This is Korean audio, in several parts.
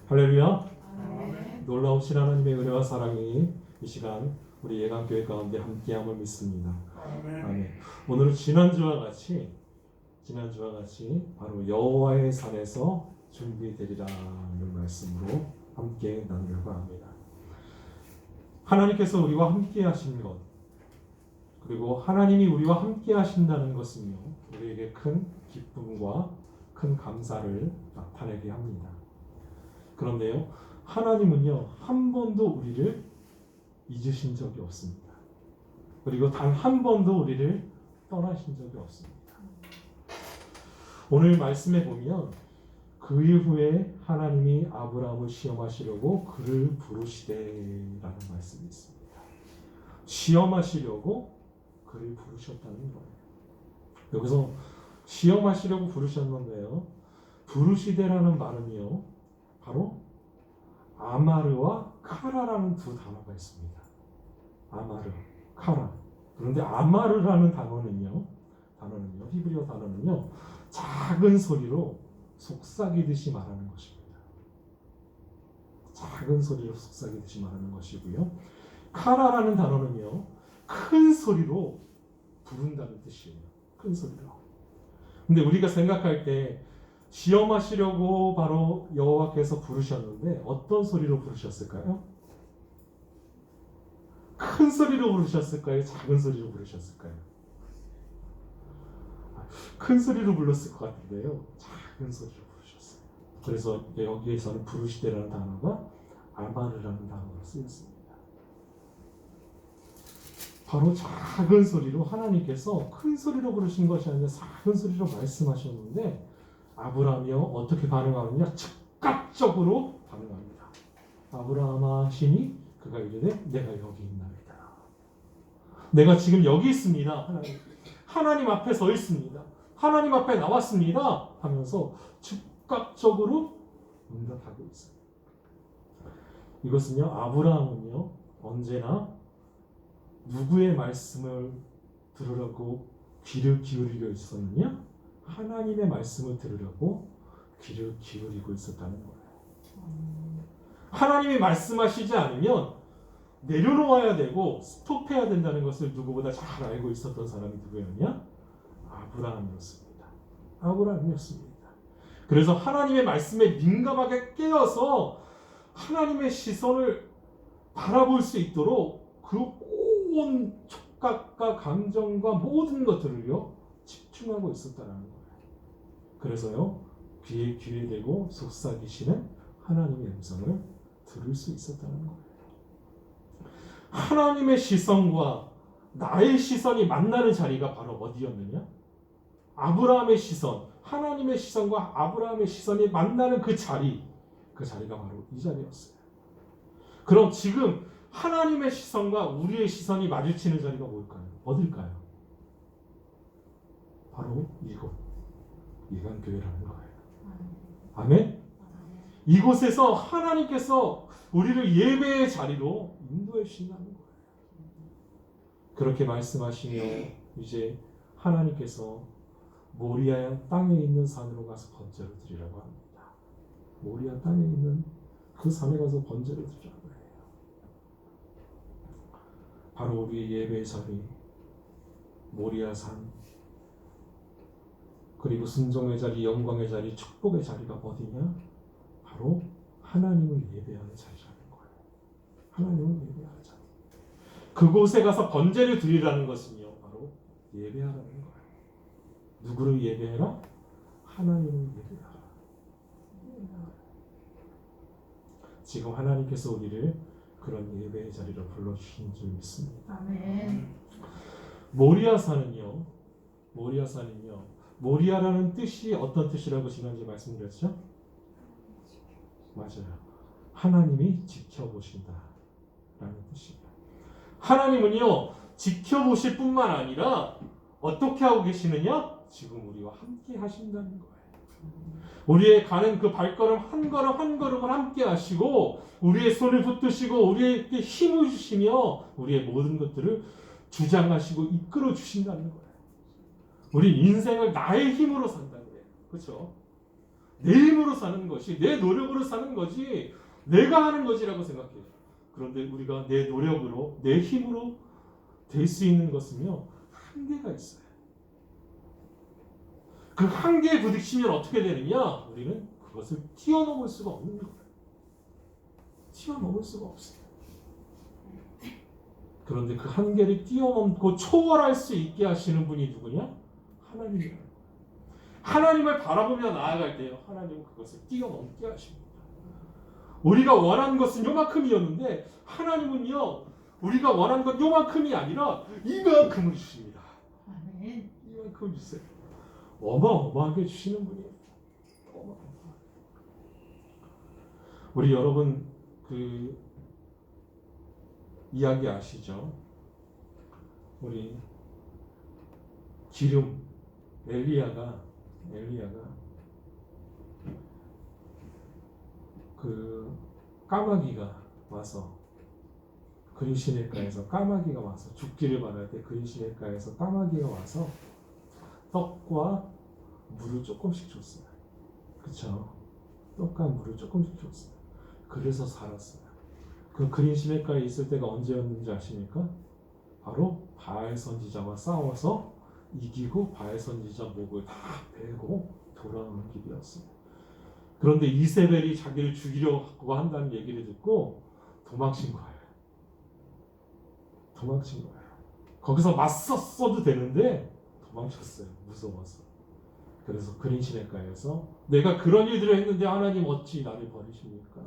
할렐루야. 아멘. 놀라우신 하나님의 은혜와 사랑이 이 시간 우리 예강교회 가운데 함께함을 믿습니다. 아멘. 오늘은 지난주와 같이 바로 여호와의 산에서 준비되리라는 말씀으로 함께 나누려고 합니다. 하나님께서 우리와 함께 하신 것, 그리고 하나님이 우리와 함께 하신다는 것은요, 우리에게 큰 기쁨과 큰 감사를 나타내게 합니다. 그런데요, 하나님은요, 한 번도 우리를 잊으신 적이 없습니다. 그리고 단 한 번도 우리를 떠나신 적이 없습니다. 오늘 말씀에 보면 그 이후에 하나님이 아브라함을 시험하시려고 그를 부르시되라는 말씀이 있습니다. 시험하시려고 그를 부르셨다는 거예요. 여기서 시험하시려고 부르셨는데요, 부르시되라는 말은요, 바로 아마르와 카라라는 두 단어가 있습니다. 아마르, 카라. 그런데 아마르라는 단어는요, 히브리어 단어는요, 작은 소리로 속삭이듯이 말하는 것입니다. 작은 소리로 속삭이듯이 말하는 것이고요. 카라라는 단어는요, 큰 소리로 부른다는 뜻이에요. 큰 소리로. 근데 우리가 생각할 때 시험하시려고 바로 여호와께서 부르셨는데 어떤 소리로 부르셨을까요? 큰 소리로 부르셨을까요? 작은 소리로 부르셨을까요? 큰 소리로 불렀을 것 같은데요, 작은 소리로 부르셨어요. 그래서 여기에서는 부르시되라는 단어가 아마르라는 단어로 쓰였습니다. 바로 작은 소리로 하나님께서 큰 소리로 부르신 것이 아니라 작은 소리로 말씀하셨는데, 아브라함이요, 어떻게 반응하느냐? 즉각적으로 반응합니다. 아브라함아 하시니 그가 이르되 내가 여기 있나이다. 내가 지금 여기 있습니다. 하나님 앞에 서 있습니다. 하나님 앞에 나왔습니다. 하면서 즉각적으로 응답하고 있어요. 이것은요, 아브라함은요, 언제나 누구의 말씀을 들으려고 귀를 기울이려 있었느냐? 하나님의 말씀을 들으려고 귀를 기울이고 있었다는 거예요. 하나님이 말씀하시지 않으면 내려놓아야 되고 스톱해야 된다는 것을 누구보다 잘 알고 있었던 사람이 누구였냐? 아브라함이었습니다. 그래서 하나님의 말씀에 민감하게 깨어서 하나님의 시선을 바라볼 수 있도록 그 온 촉각과 감정과 모든 것들을요, 집중하고 있었다는 거예요. 그래서요, 귀에 대고 속삭이시는 하나님의 음성을 들을 수 있었다는 거예요. 하나님의 시선과 나의 시선이 만나는 자리가 바로 어디였느냐? 아브라함의 시선, 하나님의 시선과 아브라함의 시선이 만나는 그 자리가 바로 이 자리였어요. 그럼 지금 하나님의 시선과 우리의 시선이 마주치는 자리가 뭘까요? 어딜까요? 바로 이곳, 예강교회라는 거예요. 아멘? 이곳에서 하나님께서 우리를 예배의 자리로 인도해 주신다는 거예요. 그렇게 말씀하시며 이제 하나님께서 모리아 땅에 있는 산으로 가서 번제를 드리라고 합니다. 모리아 땅에 있는 그 산에 가서 번제를 드리라고 해요. 바로 우리의 예배의 자리, 모리아 산, 그리고 순종의 자리, 영광의 자리, 축복의 자리가 어디냐? 바로 하나님을 예배하는 자리라는 거예요. 하나님을 예배하는 자리. 그곳에 가서 번제를 드리라는 것은요, 바로 예배하라는 거예요. 누구를 예배해라? 하나님을 예배하라. 지금 하나님께서 우리를 그런 예배의 자리로 불러주신 줄 믿습니다. 아멘. 모리아산은요, 모리아라는 뜻이 어떤 뜻이라고 지난주에 말씀드렸죠? 맞아요. 하나님이 지켜보신다 라는 뜻이에요. 하나님은요, 지켜보실 뿐만 아니라 어떻게 하고 계시느냐? 지금 우리와 함께 하신다는 거예요. 우리의 가는 그 발걸음 한 걸음 한 걸음을 함께 하시고 우리의 손을 붙드시고 우리에게 힘을 주시며 우리의 모든 것들을 주장하시고 이끌어 주신다는 거예요. 우리 인생을 나의 힘으로 산다는 거예요. 그렇죠? 내 힘으로 사는 것이, 내 노력으로 사는 거지 내가 하는 것이라고 생각해. 그런데 우리가 내 노력으로, 내 힘으로 될 수 있는 것은요, 한계가 있어요. 그 한계에 부딪히면 어떻게 되느냐? 우리는 그것을 뛰어넘을 수가 없는 거예요. 뛰어넘을 수가 없어요. 그런데 그 한계를 뛰어넘고 초월할 수 있게 하시는 분이 누구냐? 하나님이라는 거예요. 하나님을 바라보며 나아갈 때요, 하나님은 그것을 뛰어넘게 하십니다. 우리가 원하는 것은 요만큼이었는데 하나님은요, 우리가 원하는 건 요만큼이 아니라 이만큼을 주십니다. 아멘. 이만큼 주세요. 어마어마하게 주시는 분이에요. 어마어마하게. 우리 여러분 그 이야기 아시죠? 우리 기름 엘리야가 그 까마귀가 와서 그린 시냇가에서 까마귀가 와서 죽기를 바랄 때 그린 시냇가에서 까마귀가 와서 떡과 물을 조금씩 줬어요. 그쵸? 떡과 물을 조금씩 줬어요. 그래서 살았어요. 그 그린 시냇가에 있을 때가 언제였는지 아십니까? 바로 바알 선지자와 싸워서 이기고 바알 선지자 목을 다 베고 돌아오는 길이었어요. 그런데 이세벨이 자기를 죽이려고 한다는 얘기를 듣고 도망친 거예요. 거기서 맞섰어도 되는데 도망쳤어요. 무서워서. 그래서 그린 시냇가에서 내가 그런 일들을 했는데 하나님 어찌 나를 버리십니까?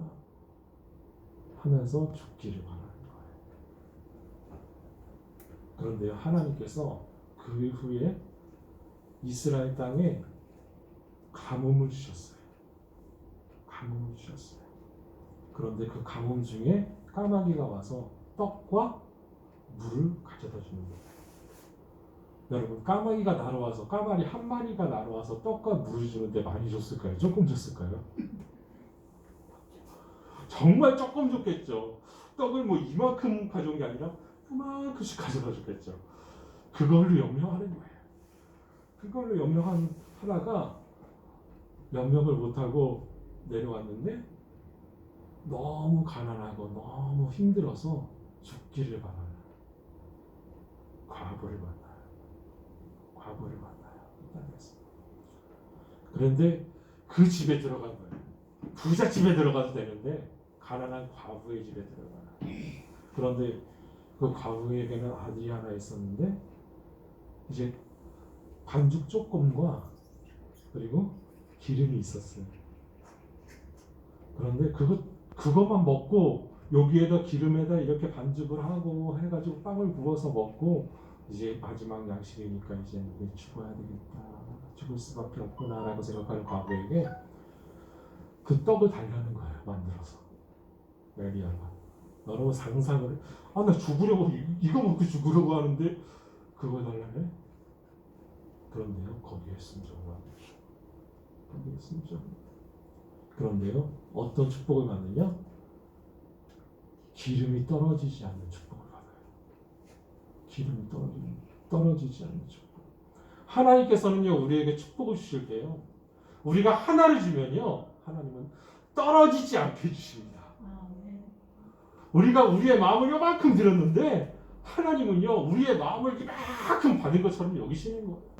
하면서 죽기를 바라는 거예요. 그런데 하나님께서 그 후에 이스라엘 땅에 가뭄을 주셨어요. 그런데 그 가뭄 중에 까마귀가 와서 떡과 물을 가져다 주는 거예요. 여러분, 까마귀가 날아와서, 까마귀 한 마리가 날아와서 떡과 물을 주는데 많이 줬을까요? 조금 줬을까요? 정말 조금 줬겠죠. 떡을 뭐 이만큼 가져온 게 아니라 그만큼씩 가져다 줬겠죠. 그걸로 연명하는 거예요. 그걸로 연명하다가 연명을 못하고 내려왔는데 너무 가난하고 너무 힘들어서 죽기를 바라는 과부를 만나요. 이 땅에서. 그런데 그 집에 들어간 거예요. 부자 집에 들어가도 되는데 가난한 과부의 집에 들어가요. 그런데 그 과부에게는 아들이 하나 있었는데 이제 반죽 조금과 그리고 기름이 있었어요. 그런데 그것만 먹고 여기에다 기름에다 이렇게 반죽을 하고 해가지고 빵을 구워서 먹고 이제 마지막 양식이니까 이제 죽어야 되겠다, 죽을 수밖에 없구나라고 생각하는 과부에게 그 떡을 달라는 거예요. 만들어서. 엘리야가. 여러분 상상을, 나 죽으려고 이거 먹고 죽으려고 하는데 그거 달라네. 그런데요, 거기에 순종을 합니다. 그런데요, 어떤 축복을 받느냐? 기름이 떨어지지 않는 축복을 받아요. 기름이 떨어지지 않는 축복. 하나님께서는요, 우리에게 축복을 주실 때요, 우리가 하나를 주면요, 하나님은 떨어지지 않게 주십니다. 우리가 우리의 마음을 요만큼 드렸는데 하나님은요, 우리의 마음을 이만큼 받은 것처럼 여기시는 거예요.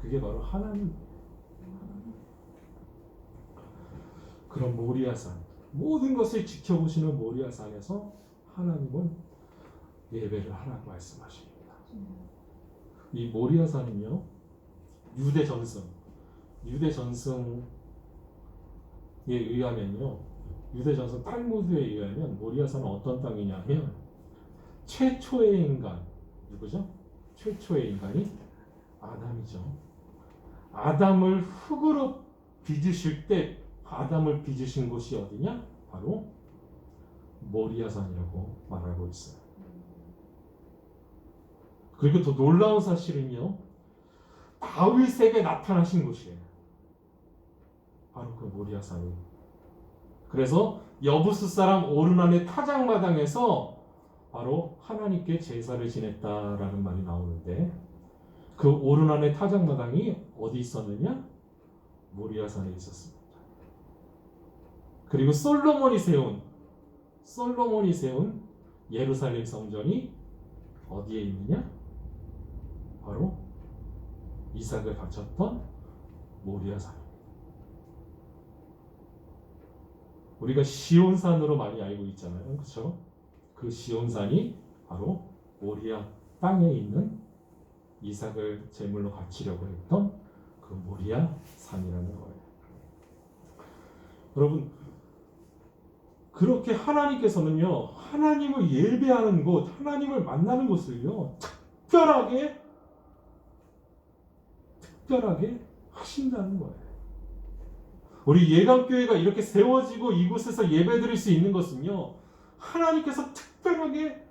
그게 바로 하나님. 그런 모리아산, 모든 것을 지켜보시는 모리아산에서 하나님은 예배를 하라고 말씀하십니다. 이 모리아산은요, 유대 전승에 의하면요, 유대 전승 탈무드에 의하면 모리아산은 어떤 땅이냐면 최초의 인간, 누구죠? 최초의 인간이 아담이죠. 아담을 흙으로 빚으실 때 아담을 빚으신 곳이 어디냐? 바로 모리아산이라고 말하고 있어요. 그리고 더 놀라운 사실은요, 다윗에게 나타나신 곳이에요. 바로 그 모리아산이. 그래서 여부스 사람 오르난의 타작마당에서 바로 하나님께 제사를 지냈다라는 말이 나오는데, 그 오르난의 타작마당이 어디 있었느냐? 모리아산에 있었습니다. 그리고 솔로몬이 세운 예루살렘 성전이 어디에 있느냐? 바로 이삭을 바쳤던 모리아산입니다. 우리가 시온산으로 많이 알고 있잖아요. 그렇죠? 그 시온산이 바로 모리아 땅에 있는 이삭을 제물로 바치려고 했던 그 모리아산이라는 거예요. 여러분, 그렇게 하나님께서는요, 하나님을 예배하는 곳, 하나님을 만나는 곳을요, 특별하게 하신다는 거예요. 우리 예강교회가 이렇게 세워지고 이곳에서 예배드릴 수 있는 것은요, 하나님께서 특별하게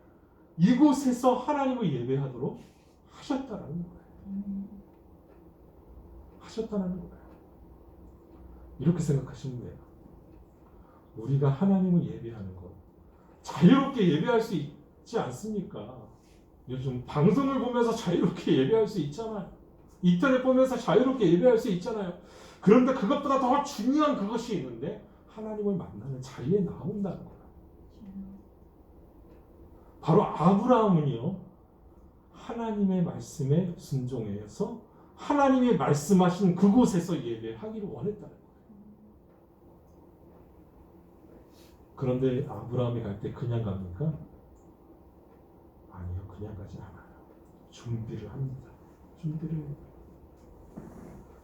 이곳에서 하나님을 예배하도록 하셨다는 거예요. 하셨다는 거예요. 이렇게 생각하시면 돼요. 우리가 하나님을 예배하는 것, 자유롭게 예배할 수 있지 않습니까? 요즘 방송을 보면서 자유롭게 예배할 수 있잖아요. 인터넷 보면서 자유롭게 예배할 수 있잖아요. 그런데 그것보다 더 중요한 그것이 있는데 하나님을 만나는 자리에 나온다는 거예요. 바로 아브라함은요, 하나님의 말씀에 순종해서 하나님의 말씀하신 그곳에서 예배하기를 원했다는 거예요. 그런데 아브라함이 갈 때 그냥 갑니까? 아니요, 그냥 가지 않아요. 준비를 합니다.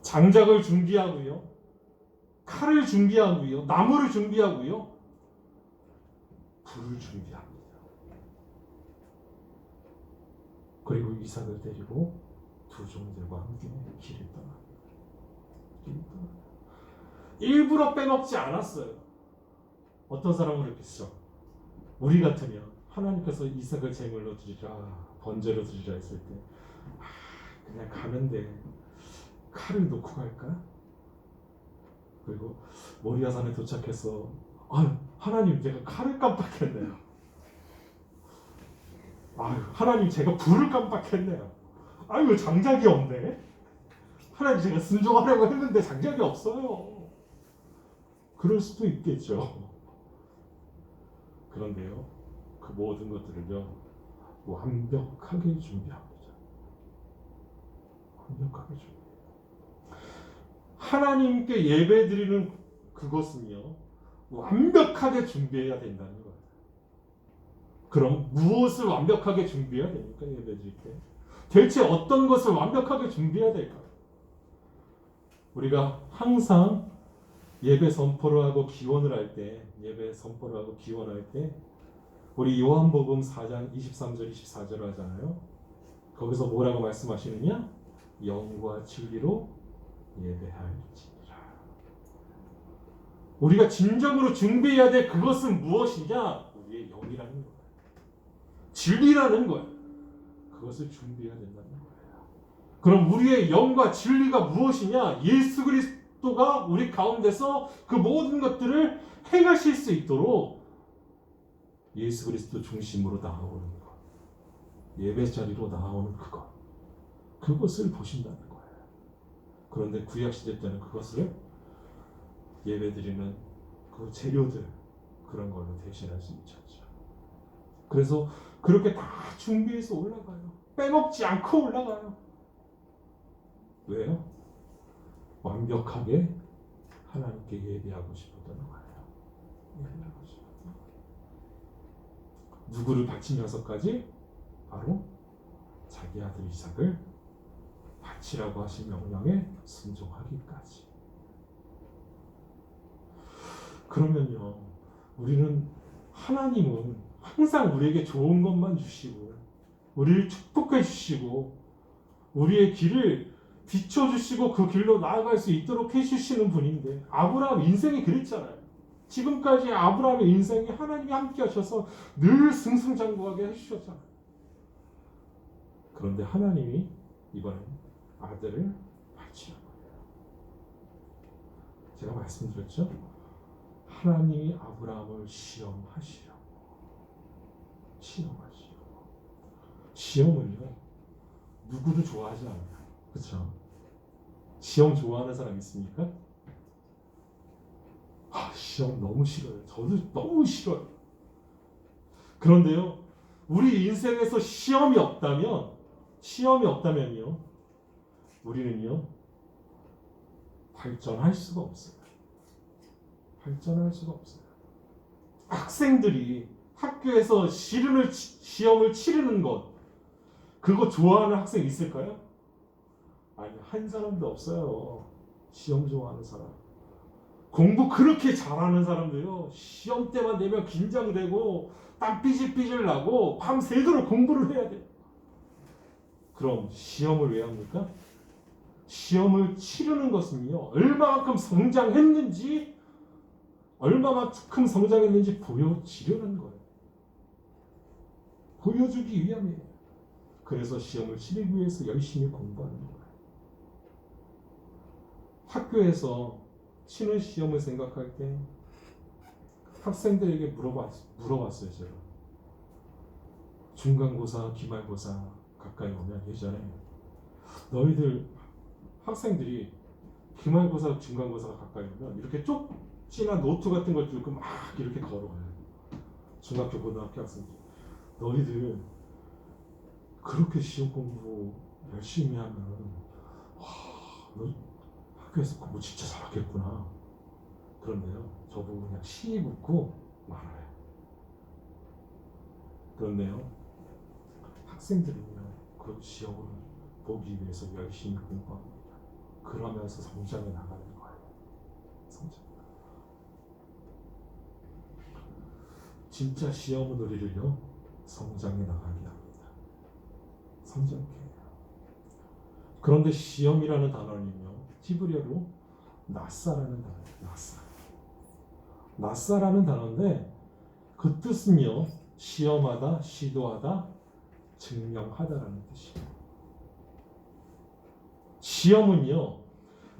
장작을 준비하고요, 칼을 준비하고요, 나무를 준비하고요, 불을 준비합니다. 그리고 이삭을 데리고 두 종들과 함께 길을 떠납니다. 일부러 빼먹지 않았어요. 어떤 사람은 그랬겠죠. 우리 같으면 하나님께서 이삭을 제물로 드리라, 번제로 드리라 했을 때 그냥 가는데 칼을 놓고 갈까? 그리고 모리아산에 도착해서 하나님, 제가 칼을 깜빡했네요. 하나님, 제가 불을 깜빡했네요. 장작이 없네. 하나님, 제가 순종하려고 했는데 장작이 없어요. 그럴 수도 있겠죠. 그런데요, 그 모든 것들을요, 완벽하게 준비합니다. 완벽하게 준비해요. 하나님께 예배드리는 그것은요, 완벽하게 준비해야 된다는 거예요. 그럼 무엇을 완벽하게 준비해야 됩니까? 예배드릴 때 대체 어떤 것을 완벽하게 준비해야 될까요? 우리가 항상 예배 선포를 하고 기원을 할 때, 우리 요한복음 4장 23절 24절 하잖아요. 거기서 뭐라고 말씀하시느냐? 영과 진리로 예배할지니라. 우리가 진정으로 준비해야 될 그것은 무엇이냐? 우리의 영이라는 거예요. 진리라는 거예요. 그것을 준비해야 된다는 거예요. 그럼 우리의 영과 진리가 무엇이냐? 예수 그리스도가 우리 가운데서 그 모든 것들을 행하실 수 있도록 예수 그리스도 중심으로 나아오는 것, 예배 자리로 나아오는 그것을 보신다는 거예요. 그런데 구약시대 때는 그것을 예배드리는 그 재료들, 그런 걸로 대신할 수 있었죠. 그래서 그렇게 다 준비해서 올라가요. 빼먹지 않고 올라가요. 왜요? 완벽하게 하나님께 예배하고 싶었던 거예요. 누구를 바치면서까지? 바로 자기 아들 이삭을 바치라고 하신 명령에 순종하기까지. 그러면요, 하나님은 항상 우리에게 좋은 것만 주시고, 우리를 축복해 주시고, 우리의 길을 비춰주시고 그 길로 나아갈 수 있도록 해주시는 분인데, 아브라함 인생이 그랬잖아요. 지금까지 아브라함의 인생이 하나님이 함께 하셔서 늘 승승장구하게 해주셨잖아요. 그런데 하나님이 이번엔 아들을 바치라고 해요. 제가 말씀드렸죠? 하나님이 아브라함을 시험하시려고. 시험은요, 누구도 좋아하지 않아요. 그렇죠? 시험 좋아하는 사람 있습니까? 시험 너무 싫어요. 저도 너무 싫어요. 그런데요, 우리 인생에서 시험이 없다면요, 우리는요, 발전할 수가 없어요. 발전할 수가 없어요. 학생들이 학교에서 시험을 치르는 것, 그거 좋아하는 학생 있을까요? 아니, 한 사람도 없어요. 시험 좋아하는 사람. 공부 그렇게 잘하는 사람도요, 시험 때만 되면 긴장되고 땀 삐질삐질 나고 밤새도록 공부를 해야 돼요. 그럼 시험을 왜 합니까? 시험을 치르는 것은요, 얼마만큼 성장했는지 보여지려는 거예요. 보여주기 위함이에요. 그래서 시험을 치르기 위해서 열심히 공부하는 거예요. 학교에서 치는 시험을 생각할 때 학생들에게 물어봤어요. 제가 중간고사, 기말고사 가까이 오면 예전에 너희들 학생들이 기말고사, 중간고사가 가까이 오면 이렇게 쪽지나 노트 같은 걸 들고 막 이렇게 걸어가요. 중학교, 고등학교 학생들. 너희들 그렇게 시험 공부 열심히 하면 너 학교에서 공부 진짜 잘하겠구나. 그런데요, 저보고 그냥 시 묻고 말아요. 그런데요, 학생들은요, 그 시험을 보기 위해서 열심히 공부합니다. 그러면서 성장해 나가는 거예요. 성장. 진짜 시험은 우리를요, 성장해 나가게 합니다. 성장해 해요. 그런데 시험이라는 단어는요, 히브리어로 나사라는 단어예요. 나사라는 단어인데 그 뜻은요, 시험하다, 시도하다, 증명하다라는 뜻이에요. 시험은요,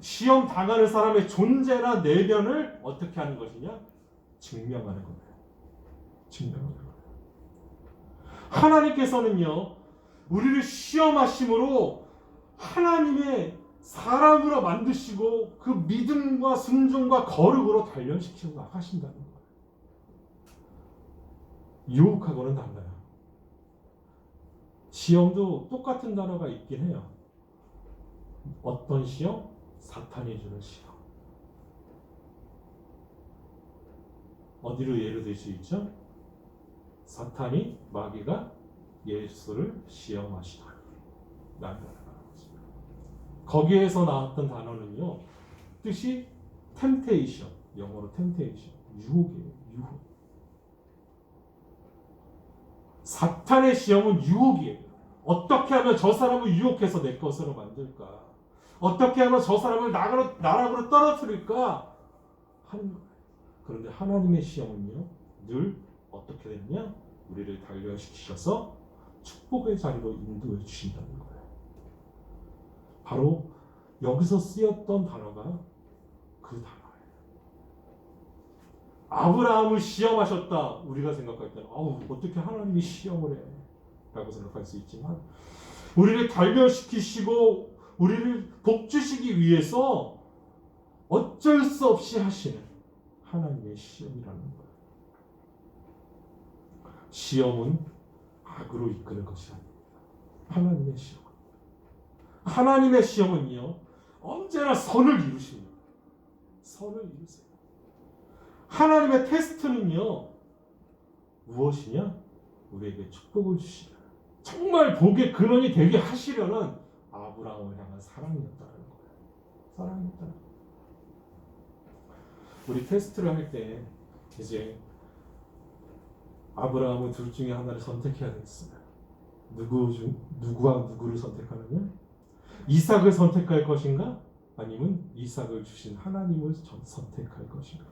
시험 당하는 사람의 존재나 내면을 어떻게 하는 것이냐? 증명하는 거예요. 증명하는 거예요. 하나님께서는요, 우리를 시험하심으로 하나님의 사람으로 만드시고 그 믿음과 순종과 거룩으로 단련시키고 나가신다는 거예요. 유혹하고는 달라요. 시험도 똑같은 단어가 있긴 해요. 어떤 시험? 사탄이 주는 시험. 어디로 예를 들 수 있죠? 사탄이, 마귀가 예수를 시험하시다. 라는 단어가 나왔습니다. 거기에서 나왔던 단어는요, 뜻이 temptation, 영어로 temptation, 유혹이에요. 유혹. 사탄의 시험은 유혹이에요. 어떻게 하면 저 사람을 유혹해서 내 것으로 만들까? 어떻게 하면 저 사람을 나락으로 떨어뜨릴까? 하는 거예요. 그런데 하나님의 시험은요, 늘 어떻게 되느냐? 우리를 단련시키셔서 축복의 자리로 인도해 주신다는 거예요. 바로 여기서 쓰였던 단어가 그 단어예요. 아브라함을 시험하셨다. 우리가 생각할 때는 어떻게 하나님이 시험을 해? 라고 생각할 수 있지만 우리를 단련시키시고 우리를 복주시기 위해서 어쩔 수 없이 하시는 하나님의 시험이라는 거예요. 시험은 악으로 이끄는 것이 아닙니다. 하나님의 시험. 하나님의 시험은요, 언제나 선을 이루십니다. 선을 이루세요. 하나님의 테스트는요, 무엇이냐? 우리에게 축복을 주시려, 정말 복의 근원이 되게 하시려는 아브라함을 향한 사랑이었다는 거예요. 사랑이었다는 거예요. 우리 테스트를 할 때 이제 아브라함은 둘 중에 하나를 선택해야 되겠어요. 누구와 누구를 선택하느냐? 이삭을 선택할 것인가? 아니면 이삭을 주신 하나님을 선택할 것인가?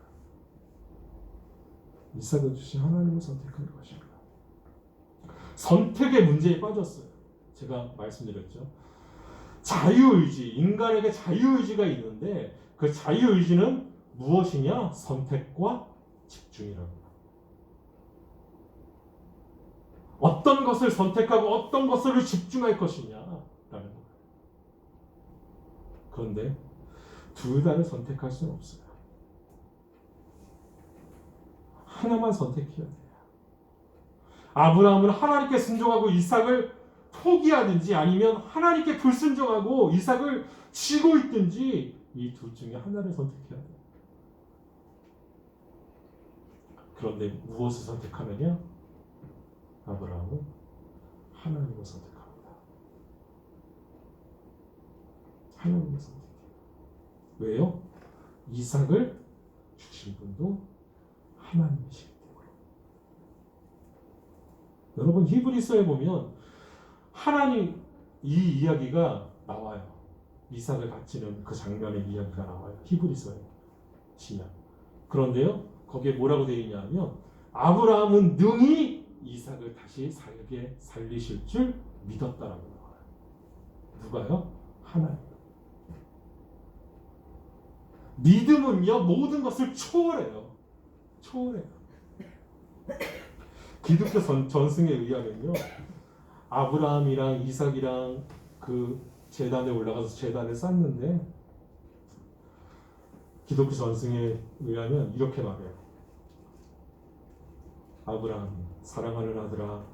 이삭을 주신 하나님을 선택할 것인가? 선택의 문제에 빠졌어요. 제가 말씀드렸죠. 자유의지, 인간에게 자유의지가 있는데 그 자유의지는 무엇이냐? 선택과 집중이라고. 어떤 것을 선택하고 어떤 것을 집중할 것이냐라는 거예요. 그런데 둘 다를 선택할 수는 없어요. 하나만 선택해야 돼요. 아브라함은 하나님께 순종하고 이삭을 포기하든지 아니면 하나님께 불순종하고 이삭을 쥐고 있든지 이 둘 중에 하나를 선택해야 돼요. 그런데 무엇을 선택하느냐? 아브라함은 하나님을 선택합니다. 하나님을 선택해요. 왜요? 이삭을 주신 분도 하나님이시기 때문에. 여러분 히브리서에 보면 하나님 이 이야기가 나와요. 이삭을 바치는 그 장면의 이야기가 나와요. 히브리서에 신약. 그런데요, 거기에 뭐라고 되어 있냐면 아브라함은 능히 이삭을 다시 살게 살리실 줄 믿었다라고 나와요. 누가요? 하나님. 믿음은요 모든 것을 초월해요. 초월해요. 기독교 전승에 의하면요 아브라함이랑 이삭이랑 그 제단에 올라가서 제단을 쌓는데 기독교 전승에 의하면 이렇게 말해요. 아브라함이 사랑하는 아들아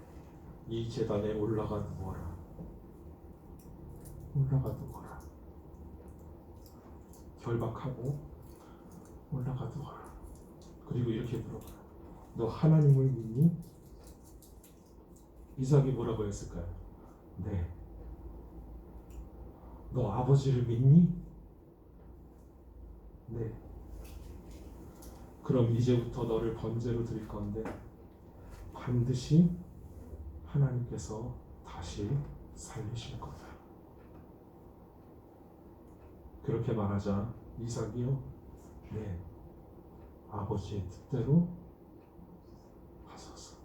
이 제단에 올라가 누워라. 올라가 누워라. 결박하고 올라가 누워라. 그리고 이렇게 물어봐요. 너 하나님을 믿니? 이삭이 뭐라고 했을까요? 네. 너 아버지를 믿니? 네. 그럼 이제부터 너를 번제로 드릴 건데 반드시 하나님께서 다시 살리실 거다. 그렇게 말하자 이삭이요, 네, 아버지의 뜻대로 하소서.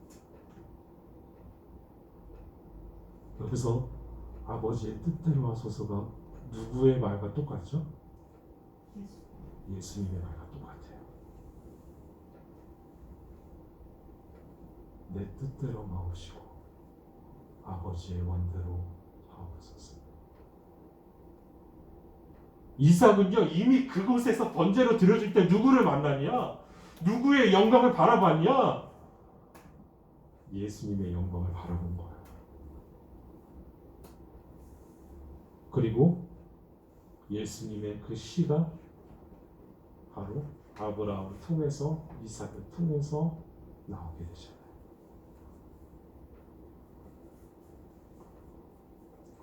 여기서 아버지의 뜻대로 하소서가 누구의 말과 똑같죠? 예수님의 말과 똑같아요. 내 뜻대로 마오시고 아버지의 원대로 하옵소서. 이삭은요 이미 그곳에서 번제로 드려질 때 누구를 만나냐? 누구의 영광을 바라봤냐? 예수님의 영광을 바라본 거예요. 그리고 예수님의 그 씨가 바로 아브라함을 통해서 이삭을 통해서 나오게 되잖아요.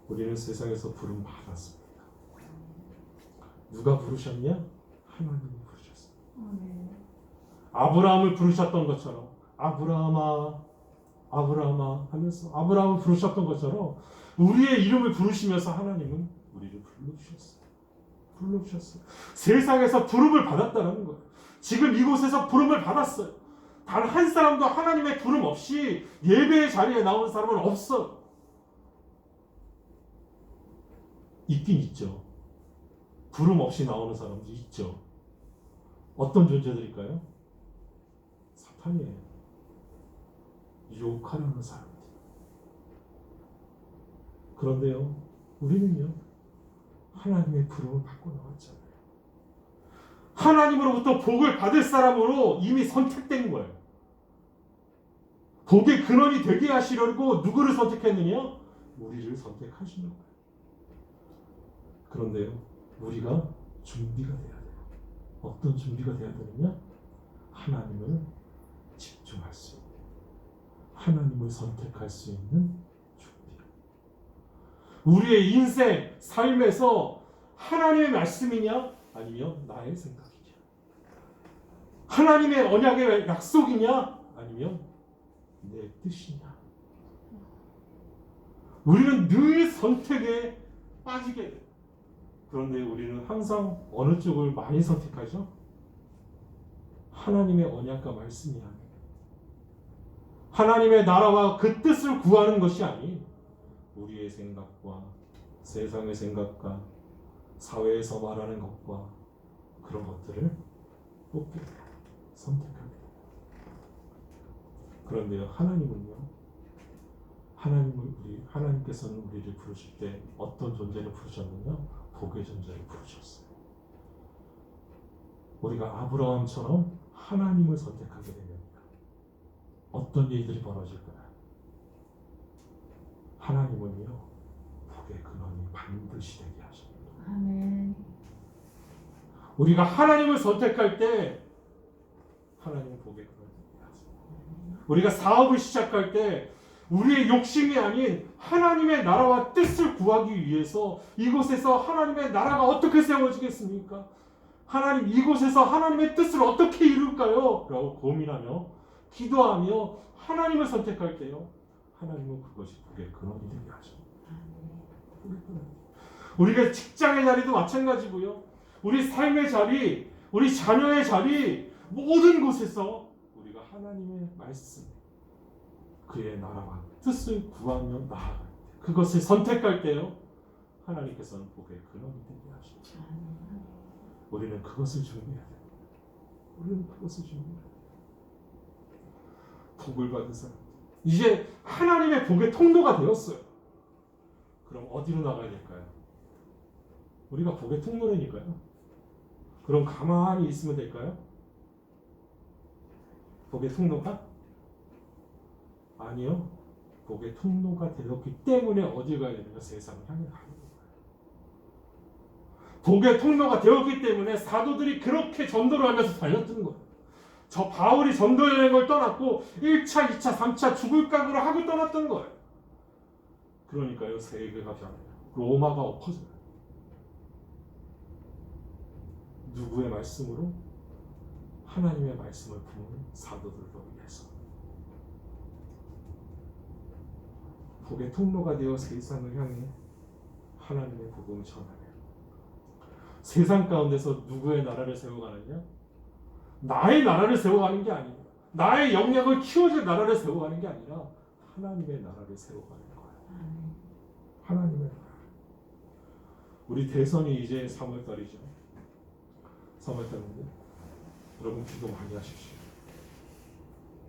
우리는 세상에서 부름 받았습니다. 누가 부르셨냐? 하나님이 부르셨어요. 아브라함을 부르셨던 것처럼 아브라함아 아브라함아 하면서 아브라함을 부르셨던 것처럼 우리의 이름을 부르시면서 하나님은 우리를 불러주셨어요. 불러주셨어요. 세상에서 부름을 받았다는 거예요. 지금 이곳에서 부름을 받았어요. 단 한 사람도 하나님의 부름 없이 예배의 자리에 나오는 사람은 없어요. 있긴 있죠. 부름 없이 나오는 사람도 있죠. 어떤 존재들일까요? 사탄이에요. 유혹하려는 사람들. 그런데요, 우리는요, 하나님의 부름을 받고 나왔잖아요. 하나님으로부터 복을 받을 사람으로 이미 선택된 거예요. 복의 근원이 되게 하시려고 누구를 선택했느냐? 우리를 선택하시는 거예요. 그런데요, 우리가 준비가 돼야 돼요. 어떤 준비가 돼야 되느냐? 하나님을 집중할 수 있는, 하나님을 선택할 수 있는 준비. 우리의 인생, 삶에서 하나님의 말씀이냐? 아니면 나의 생각이냐? 하나님의 언약의 약속이냐? 아니면 내 뜻이냐? 우리는 늘 선택에 빠지게 돼요. 그런데 우리는 항상 어느 쪽을 많이 선택하죠? 하나님의 언약과 말씀이 아니에요. 하나님의 나라와 그 뜻을 구하는 것이 아닌 우리의 생각과 세상의 생각과 사회에서 말하는 것과 그런 것들을 뽑게 돼요. 선택하게 돼요. 그런데요, 하나님은요, 하나님께서는 우리를 부르실 때 어떤 존재를 부르셨느냐? 복의 존재를 부르셨어요. 우리가 아브라함처럼 하나님을 선택하게 되면 어떤 일들이 벌어질까요? 하나님은요, 복의 근원이 반드시 되게 하십니다. 아멘. 우리가 하나님을 선택할 때 하나님은 복의 근원이 되게 하십니다. 우리가 사업을 시작할 때 우리의 욕심이 아닌 하나님의 나라와 뜻을 구하기 위해서 이곳에서 하나님의 나라가 어떻게 세워지겠습니까? 하나님, 이곳에서 하나님의 뜻을 어떻게 이룰까요? 라고 고민하며 기도하며 하나님을 선택할 때요, 하나님은 그것이 복의 근원이 되게 하십니다. 우리가 직장의 자리도 마찬가지고요, 우리 삶의 자리, 우리 자녀의 자리, 모든 곳에서 우리가 하나님의 말씀, 그의 나라와 뜻을 구하며 나아갈 때, 그것을 선택할 때요, 하나님께서는 복의 근원이 되게 하십니다. 우리는 그것을 준비해야 됩니다. 우리는 그것을 준비해야 됩니다. 복을 받은 사람, 이제 하나님의 복의 통로가 되었어요. 그럼 어디로 나가야 될까요? 우리가 복의 통로라니까요. 그럼 가만히 있으면 될까요? 복의 통로가? 아니요. 복의 통로가 되었기 때문에 어디 가야 되는가? 세상을 향해 가는 거예요. 복의 통로가 되었기 때문에 사도들이 그렇게 전도를 하면서 달렸던 거예요. 저 바울이 전도 여행을 떠났고 1차, 2차, 3차 죽을 각오를 하고 떠났던 거예요. 그러니까요, 세계가 변해요. 로마가 엎어져요. 누구의 말씀으로? 하나님의 말씀을 품은 사도들로 인해서. 복의 통로가 되어 세상을 향해 하나님의 복음을 전하네요. 세상 가운데서 누구의 나라를 세워가느냐? 나의 나라를 세워가는 게 아니에요. 나의 영역을 키워줄 나라를 세워가는 게 아니라 하나님의 나라를 세워가는 거예요. 하나님의 나라. 우리 대선이 이제 3월달이죠. 3월달인데 여러분 기도 많이 하십시오.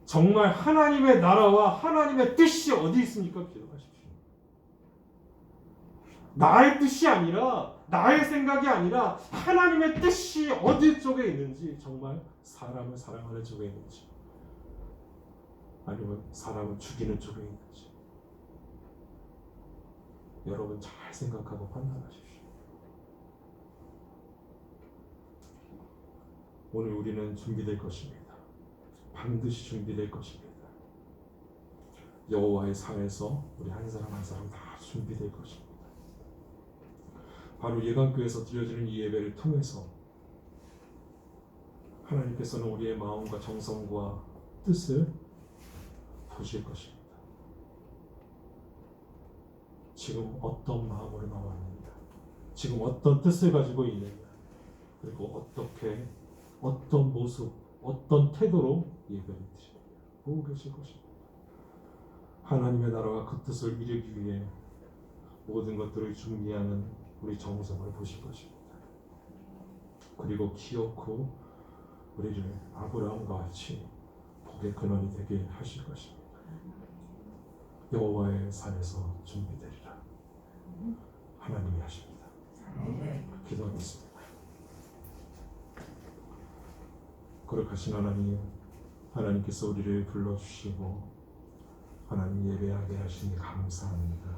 정말 하나님의 나라와 하나님의 뜻이 어디 있습니까? 기도하십시오. 나의 뜻이 아니라, 나의 생각이 아니라 하나님의 뜻이 어디 쪽에 있는지, 정말 사람을 사랑하는 쪽에 있는지, 아니면 사람을 죽이는 쪽에 있는지, 여러분 잘 생각하고 판단하십시오. 오늘 우리는 준비될 것입니다. 반드시 준비될 것입니다. 여호와의 산에서 우리 한 사람 한 사람 다 준비될 것입니다. 바로 예강교회에서 드려지는 이 예배를 통해서 하나님께서는 우리의 마음과 정성과 뜻을 보실 것입니다. 지금 어떤 마음으로 나왔느냐, 지금 어떤 뜻을 가지고 있느냐, 그리고 어떤 모습, 어떤 태도로 예배를 드리느냐 보고 계실 것입니다. 하나님의 나라와 그 뜻을 이루기 위해 모든 것들을 준비하는 우리 정성을 보실 것입니다. 그리고 기어코 우리를 아브라함과 같이 복의 근원이 되게 하실 것입니다. 여호와의 산에서 준비되리라. 하나님이 하십니다. 기도하겠습니다. 거룩하신 하나님, 하나님께서 우리를 불러주시고 하나님 예배하게 하시니 감사합니다.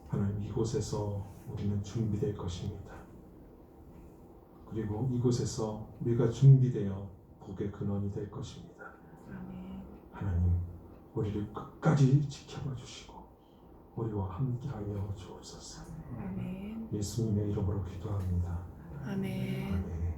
하나님, 이곳에서 우리는 준비될 것입니다. 그리고 이곳에서 우리가 준비되어 복의 근원이 될 것입니다. 하나님, 우리를 끝까지 지켜봐 주시고 우리와 함께하여 주옵소서. 예수님의 이름으로 기도합니다. 아멘. 아멘.